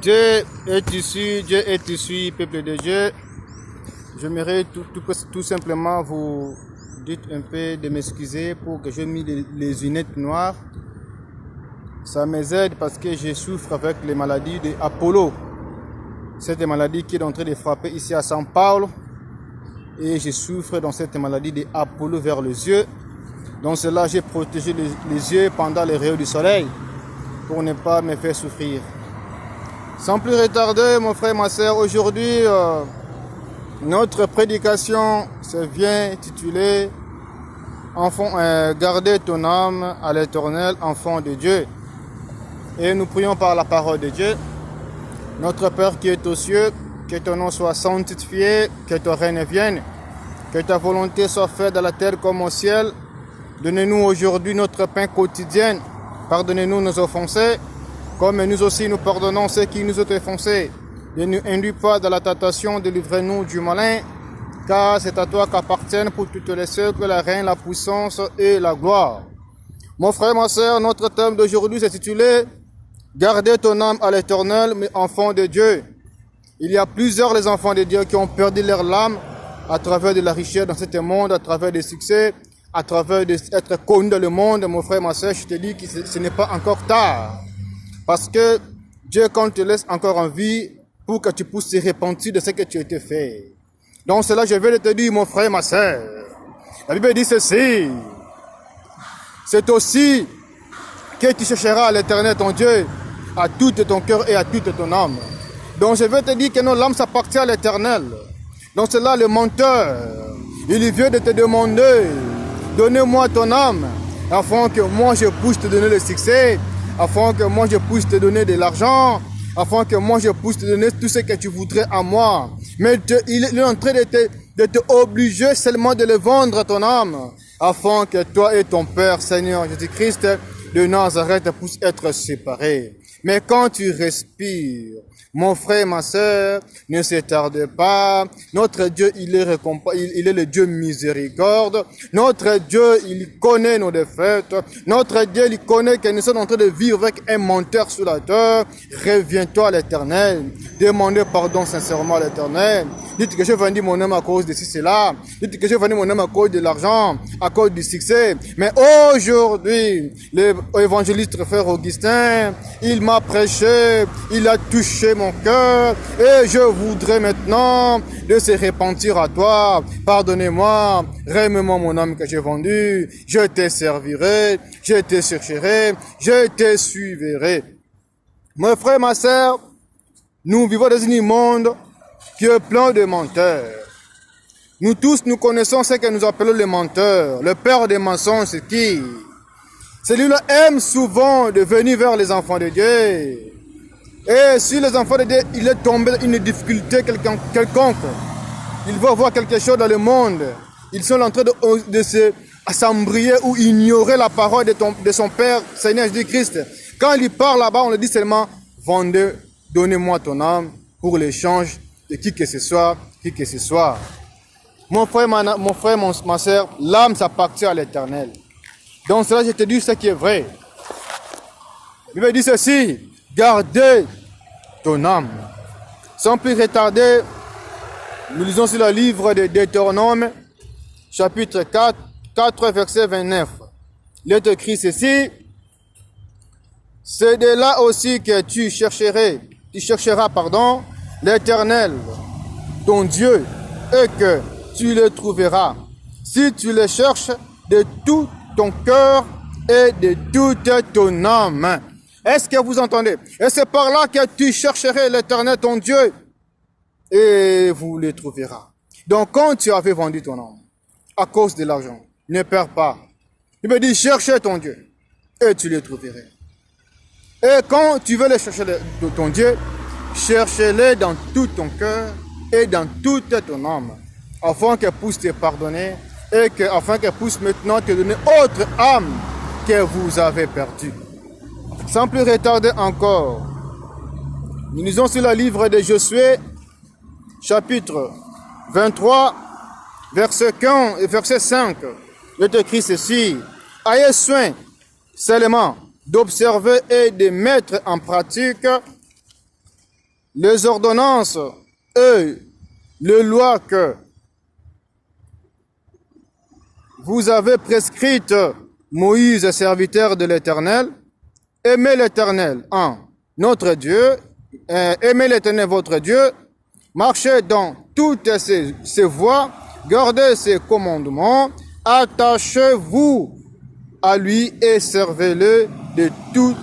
Dieu est issu, peuple de Dieu. J'aimerais tout simplement vous dire un peu de m'excuser pour que j'ai mis les lunettes noires. Ça m'aide parce que je souffre avec les maladies de Apollo. Cette maladie qui est en train de frapper ici à São Paulo. Et je souffre dans cette maladie de Apollo vers les yeux. Donc cela, j'ai protégé les yeux pendant les rayons du soleil pour ne pas me faire souffrir. Sans plus retarder, mon frère, ma soeur, aujourd'hui, notre prédication se vient titulée Garder ton âme à l'Éternel, enfant de Dieu. Et nous prions par la parole de Dieu. Notre Père qui est aux cieux, que ton nom soit sanctifié, que ton règne vienne, que ta volonté soit faite dans la terre comme au ciel. Donnez-nous aujourd'hui notre pain quotidien. Pardonnez-nous nos offensés, comme nous aussi nous pardonnons ceux qui nous ont offensés. Ne nous induis pas dans la tentation, délivrez-nous du malin, car c'est à toi qu'appartiennent pour toutes les siècles la règne, la puissance et la gloire. Mon frère, ma soeur, notre thème d'aujourd'hui est intitulé « Gardez ton âme à l'Éternel, mes enfants de Dieu ». Il y a plusieurs les enfants de Dieu qui ont perdu leur âme à travers de la richesse dans ce monde, à travers des succès, à travers d'être connus dans le monde. Mon frère, ma soeur, je te dis que ce n'est pas encore tard. Parce que Dieu, quand te laisse encore en vie, pour que tu puisses te repentir de ce que tu as été fait. Donc cela, je vais te dire, mon frère, ma soeur. La Bible dit ceci. C'est aussi que tu chercheras l'Éternel, ton Dieu, à tout ton cœur et à toute ton âme. Donc je vais te dire que nos âmes s'appartient à l'Éternel. Donc cela, le menteur, il vient de te demander, donnez-moi ton âme, afin que moi je puisse te donner le succès, afin que moi je puisse te donner de l'argent, afin que moi je puisse te donner tout ce que tu voudrais à moi. Mais il est en train de te obliger seulement de le vendre à ton âme, afin que toi et ton Père, Seigneur Jésus-Christ, de Nazareth puissent être séparés. Mais quand tu respires, mon frère, ma soeur, ne se tarde pas. Notre Dieu, il est le Dieu miséricorde. Notre Dieu, il connaît nos défaites. Notre Dieu, il connaît que nous sommes en train de vivre avec un menteur sur la terre. Reviens-toi à l'Éternel. Demandez pardon sincèrement à l'Éternel. Dites que je vendis mon âme à cause de cela. Dites que je vendis mon âme à cause de l'argent, à cause du succès. Mais aujourd'hui, l'évangéliste frère Augustin, il m'a prêché, il a touché mon cœur et je voudrais maintenant de se repentir à toi. Pardonnez-moi, remets-moi mon âme que j'ai vendue, je te servirai, je te chercherai, je te suivrai. Mon frère, ma soeur, nous vivons dans un monde qui est plein de menteurs. Nous tous, nous connaissons ce que nous appelons les menteurs. Le père des mensonges, c'est qui? Celui-là aime souvent de venir vers les enfants de Dieu. Et si les enfants de Dieu, il est tombé dans une difficulté quelconque, il va voir quelque chose dans le monde, ils sont en train de s'embrayer ou ignorer la parole de son Père, Seigneur Jésus-Christ. Quand il part là-bas, on lui dit seulement, vendez, donnez-moi ton âme pour l'échange de qui que ce soit, qui que ce soit. Mon frère, ma soeur, l'âme s'appartient à l'Éternel. Donc cela, je te dis ce qui est vrai. Il me dit ceci, gardez ton âme. Sans plus retarder, nous lisons sur le livre de Deutéronome, chapitre 4, verset 29. Il est écrit ceci, c'est de là aussi que tu chercheras, l'Éternel, ton Dieu, et que tu le trouveras, si tu le cherches de tout ton cœur et de toute ton âme. Est-ce que vous entendez? Et c'est par là que tu chercherais l'Éternel, ton Dieu, et vous le trouveras. Donc, quand tu avais vendu ton âme, à cause de l'argent, ne perds pas. Il me dit, cherchez ton Dieu, et tu le trouveras. Et quand tu veux le chercher ton Dieu, cherche-le dans tout ton cœur et dans toute ton âme, afin qu'elle puisse te pardonner et afin qu'elle puisse maintenant te donner autre âme que vous avez perdue. Sans plus retarder encore, nous lisons sur le livre de Josué, chapitre 23, verset 15 et verset 5. Il est écrit ceci, « Ayez soin seulement d'observer et de mettre en pratique les ordonnances et les lois que vous avez prescrites, Moïse, serviteur de l'Éternel, aimez l'Éternel, notre Dieu, aimez l'Éternel votre Dieu, marchez dans toutes ses voies, gardez ses commandements, attachez-vous à lui et servez-le de tout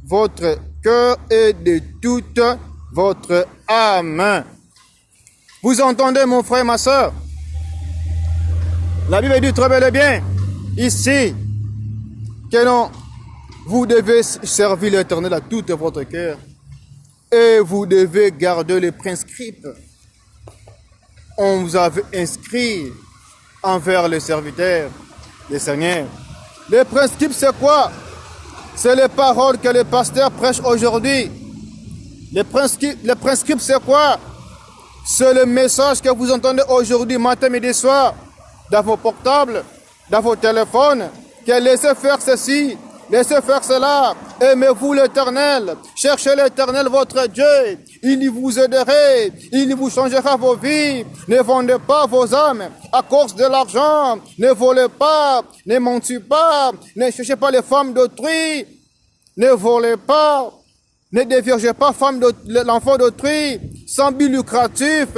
votre cœur et de toute votre âme. Vous entendez, mon frère, ma soeur? La Bible dit très bel et bien, ici, que non, vous devez servir l'Éternel à tout votre cœur et vous devez garder les principes. On vous avait inscrit envers les serviteurs, les seigneurs. Les principes, c'est quoi? C'est les paroles que les pasteurs prêchent aujourd'hui. Les principes, c'est quoi? C'est le message que vous entendez aujourd'hui, matin, midi, soir, dans vos portables, dans vos téléphones, que laissez faire ceci, laissez faire cela, aimez-vous l'Éternel, cherchez l'Éternel votre Dieu, il vous aidera, il vous changera vos vies, ne vendez pas vos âmes à cause de l'argent, ne volez pas, ne mentez pas, ne cherchez pas les femmes d'autrui, ne volez pas, ne déviergez pas l'enfant d'autrui, sans but lucratif,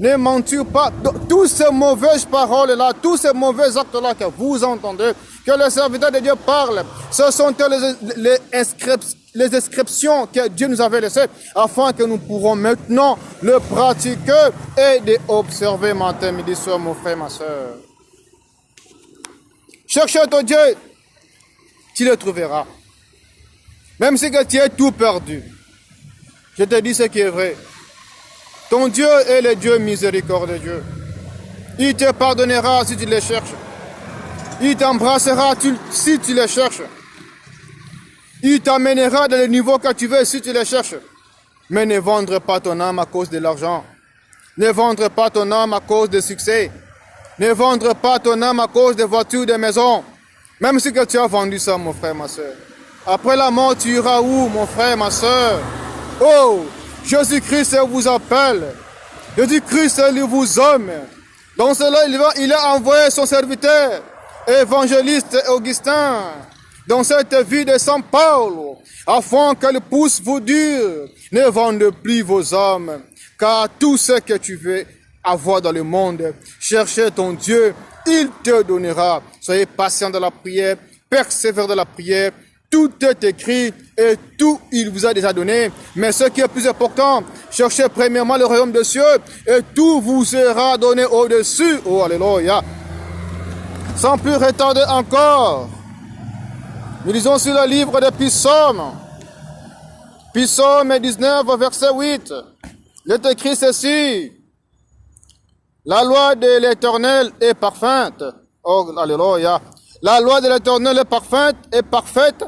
ne mentez pas. Toutes ces mauvaises paroles-là, tous ces mauvais actes-là que vous entendez, que le serviteur de Dieu parle, ce sont les inscriptions que Dieu nous avait laissées, afin que nous pourrons maintenant le pratiquer et d'observer matin, midi, soir, mon frère, ma soeur. Cherchez ton Dieu, tu le trouveras. Même si tu es tout perdu, je te dis ce qui est vrai. Ton Dieu est le Dieu miséricordieux. Il te pardonnera si tu le cherches. Il t'embrassera si tu le cherches. Il t'amènera dans le niveau que tu veux si tu le cherches. Mais ne vendre pas ton âme à cause de l'argent. Ne vendre pas ton âme à cause de succès. Ne vendre pas ton âme à cause de voitures, de maisons. Même si que tu as vendu ça, mon frère, ma soeur. Après la mort, tu iras où, mon frère, ma soeur? Oh! Jésus-Christ vous appelle. Jésus-Christ il vous aime. Dans cela, il a envoyé son serviteur, évangéliste Augustin, dans cette vie de Saint Paul, afin qu'elle pousse vous dire, ne vendez plus vos âmes, car tout ce que tu veux avoir dans le monde, cherchez ton Dieu, il te donnera. Soyez patient dans la prière, persévérez dans la prière. Tout est écrit et tout il vous a déjà donné. Mais ce qui est plus important, cherchez premièrement le royaume des cieux et tout vous sera donné au-dessus. Oh, alléluia. Sans plus retarder encore, nous lisons sur le livre de Psaume. Psaume 19, verset 8. Il est écrit ceci. La loi de l'Éternel est parfaite. Oh, alléluia. La loi de l'Éternel est parfaite.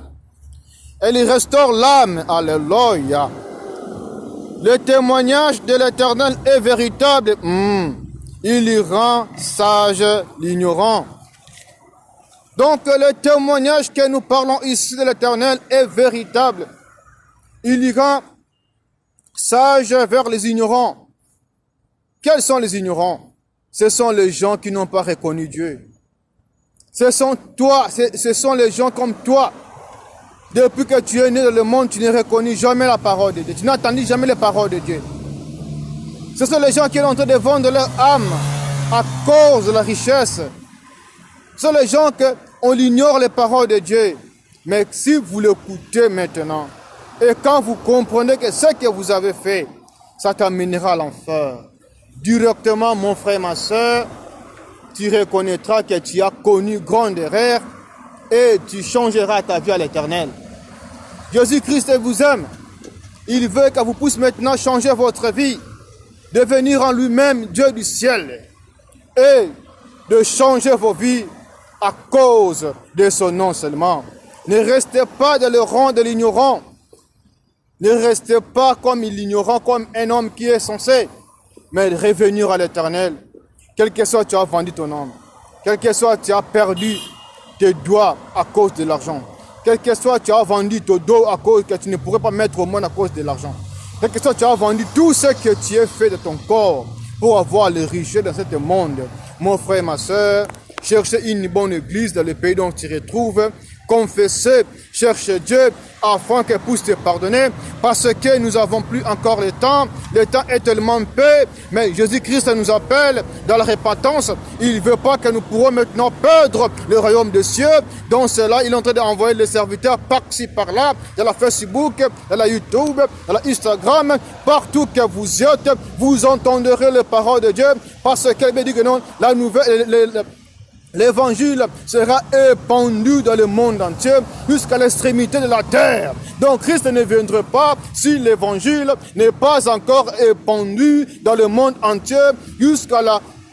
Elle y restaure l'âme. Alléluia. Le témoignage de l'Éternel est véritable. Il y rend sage l'ignorant. Donc le témoignage que nous parlons ici de l'Éternel est véritable. Il y rend sage vers les ignorants. Quels sont les ignorants? Ce sont les gens qui n'ont pas reconnu Dieu. Ce sont les gens comme toi. Depuis que tu es né dans le monde, tu n'as reconnu jamais la parole de Dieu. Tu n'as entendu jamais les paroles de Dieu. Ce sont les gens qui sont en train de vendre leur âme à cause de la richesse. Ce sont les gens qu'on ignore les paroles de Dieu. Mais si vous l'écoutez maintenant, et quand vous comprenez que ce que vous avez fait, ça t'amènera à l'enfer. Directement, mon frère, ma soeur, tu reconnaîtras que tu as connu grande erreur et tu changeras ta vie à l'éternel. Jésus-Christ vous aime. Il veut que vous puissiez maintenant changer votre vie, devenir en lui-même Dieu du ciel et de changer vos vies à cause de son nom seulement. Ne restez pas dans le rang de l'ignorant. Ne restez pas comme l'ignorant, comme un homme qui est censé, mais revenir à l'éternel. Quel que soit tu as vendu ton âme, quel que soit tu as perdu tes doigts à cause de l'argent, Quel que soit, tu as vendu ton dos à cause que tu ne pourrais pas mettre au monde à cause de l'argent. Quel que soit, tu as vendu tout ce que tu as fait de ton corps pour avoir les richesses dans ce monde. Mon frère, ma soeur, cherchez une bonne église dans le pays dont tu te retrouves. Confessez, cherchez Dieu afin qu'il puisse te pardonner parce que nous n'avons plus encore le temps. Le temps est tellement peu, mais Jésus-Christ nous appelle dans la repentance. Il ne veut pas que nous pourrons maintenant perdre le royaume des cieux. Donc cela, il est en train d'envoyer les serviteurs par-ci, par-là, dans la Facebook, dans la YouTube, dans la Instagram, partout que vous êtes, vous entendrez les paroles de Dieu parce qu'il dit que non, la nouvelle... L'évangile sera épandu dans le monde entier jusqu'à l'extrémité de la terre. Donc Christ ne viendra pas si l'évangile n'est pas encore épandu dans le monde entier jusqu'à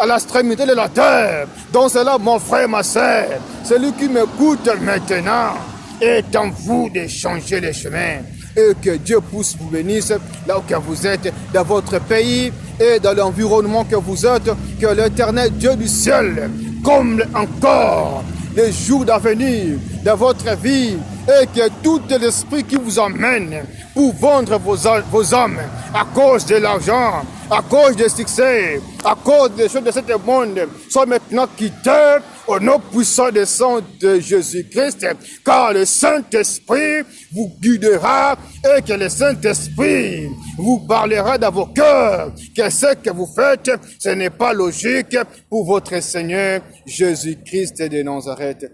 l'extrémité de la terre. Donc c'est là, mon frère, ma sœur, celui qui m'écoute maintenant, est en vous de changer les chemins. Et que Dieu puisse vous bénir là où vous êtes, dans votre pays et dans l'environnement que vous êtes, que l'Éternel Dieu du ciel comble encore les jours d'avenir de votre vie et que tout l'esprit qui vous emmène pour vendre vos âmes à cause de l'argent, à cause des succès, à cause des choses de ce monde, soit maintenant quittés au nom puissant des sang de Jésus-Christ, car le Saint-Esprit vous guidera et que le Saint-Esprit vous parlera dans vos cœurs, que ce que vous faites, ce n'est pas logique pour votre Seigneur Jésus-Christ de Nazareth.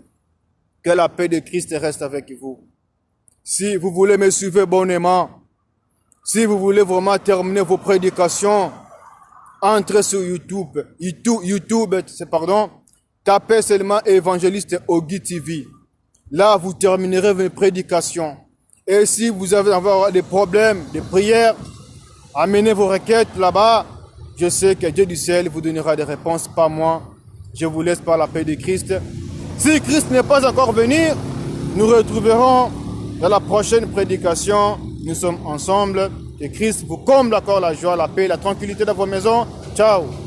Que la paix de Christ reste avec vous. Si vous voulez me suivre bonnement, si vous voulez vraiment terminer vos prédications, entrez sur YouTube, tapez seulement évangéliste Ogi TV. Là, vous terminerez vos prédications. Et si vous avez des problèmes, des prières, amenez vos requêtes là-bas. Je sais que Dieu du ciel vous donnera des réponses, pas moi. Je vous laisse par la paix de Christ. Si Christ n'est pas encore venu, nous retrouverons dans la prochaine prédication. Nous sommes ensemble. Et Christ vous comble encore la joie, la paix, la tranquillité dans vos maisons. Ciao!